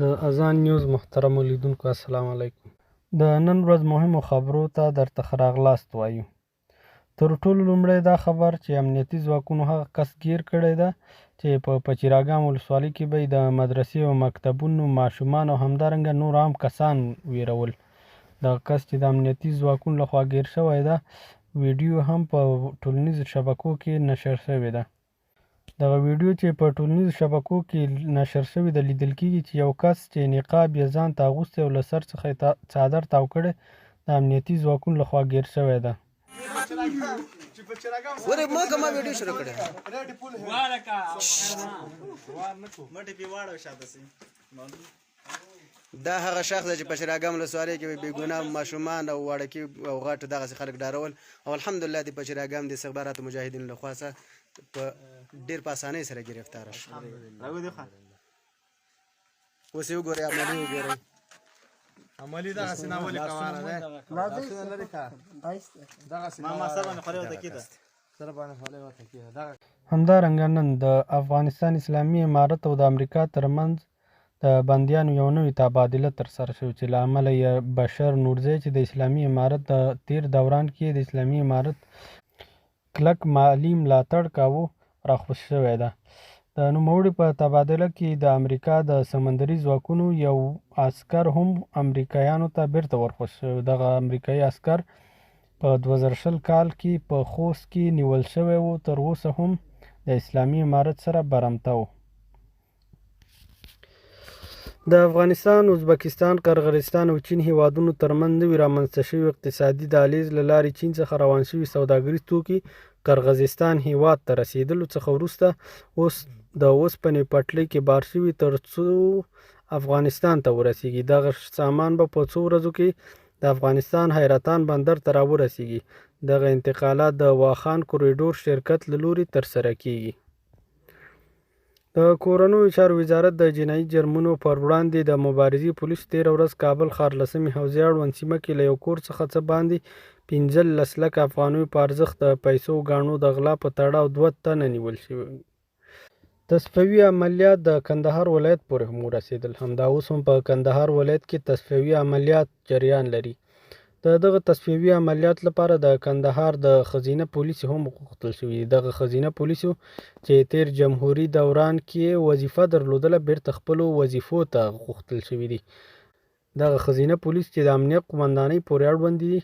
د اذان نیوز محترمو لیدونکو السلام علیکم. د نن ورځ مهمو خبرو ته درته ښه راغلاست وایو. تر ټولو لومړی دا خبر چې امنیتي ځواکونو هغه کس ګیر کړی ده چې په پچیراګام ولسوالۍ کې به یې د مدرسې او مکتبونو ماشومان او همدارنګه نور عام کسان ویرول. دغه کس چې د امنیتي ځواکونو لخوا ګیر شوی ده، ویډیو هم په ټولنیزو شبکو کې نشر شوې ده. دغه ویډیو چې په ټولنیزو شبکو کې نشر شوې ده لیدل کېږي چې یو کس چې نقاب یې ځان ته اغوستی او له سر څخه یې څادر تاو کړی د امنیتي ځواکونو لخوا ګیر شوی ده. دا هغه شخص دی چې په شراګام ولسوالۍ کې بې ګناه ماشومان او وړکي او غټ دغسې خلک ډارول، او الحمدلله د په شراګام د استخباراتو مجاهدینو له خوا په ډېر په اسانۍ سره ګرفتاره شو. اوس یې وګورئ، عملي وګورئ. عملي دغسې ناولې کواره دی. همدارنګه نن د افغانستان اسلامي امارت او د امریکا ترمنځ د بندیانو یو نوې تبادله ترسره شوه چې له امله یې بشر نورزی چې د اسلامي امارت د تیر دوران کې د اسلامي امارت کلک مالي ملاتړ کاوه راخوش شوی ده. د نوموړي په تبادله کې د امریکا د سمندري ځواکونو یو عسکر هم امریکایانو ته بیرته ورخوش شوی. دغه امریکایي عسکر په 2020 کال کې په خوست کې نیول شوی و، تر اوسه هم د اسلامي امارت سره برمته و. د افغانستان، ازبکستان، قرغیزستان او چین هیوادونو ترمنځ نوي رامنځته شوي اقتصادي دهلیز له لارې چین څخه روان شوي سوداګریز توکي قرغیزستان هیواد ته رسیدلو څخه وروسته اوس د اوسپنې پټلۍ کې بار شوي تر څو افغانستان ته ورسیږي. دغه سامان به په څو ورځو کې د افغانستان حیرتان بندر ته راورسیږي. دغه انتقالات د واخان کوریډور شرکت له لوري ترسره کیږي. د کورنیو چارو وزارت د جنایي جرمونو پر وړاندې د مبارزې پولیسو تېره ورځ کابل ښار لسمې حوزې اړوند سیمه کې له یو کور څخه څه باندې 15 لکه افغانیو په ارزښت د پیسو ګاڼو د غلا په تړاو 2 تنه نیول شوي. تصفیوي عملیات د کندهار ولایت پورې هم ورسېدل. همدا اوس هم په کندهار ولایت کې تصفیوي عملیات جریان لري. د دغه تصفیوي عملیات لپاره د کندهار د خزینه پولیسو هم غوښتل شوي. دغه خزینه پولیسو چې تیر جمهوري دوران کې وظیفه درلودله بیرته خپلو وظیفو ته غوښتل شوي دي. دغه خزینه پولیس چې د امنیت قمندانۍ پورې اړوند دي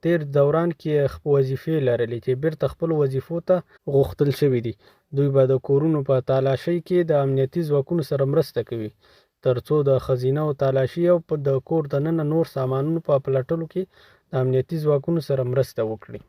تیر دوران کې وظیفې لرلې چې بیرته خپلو وظیفو ته غوښتل شوي دي. دوی به د کورونو په تالاشۍ کې د امنیتي ځواکونو سره مرسته کوي ترڅو د خزینه او تالاشي او د کور دننه نور سامانونو په پلټلو کې د امنیتي ځواکونو سره مرسته وکړي.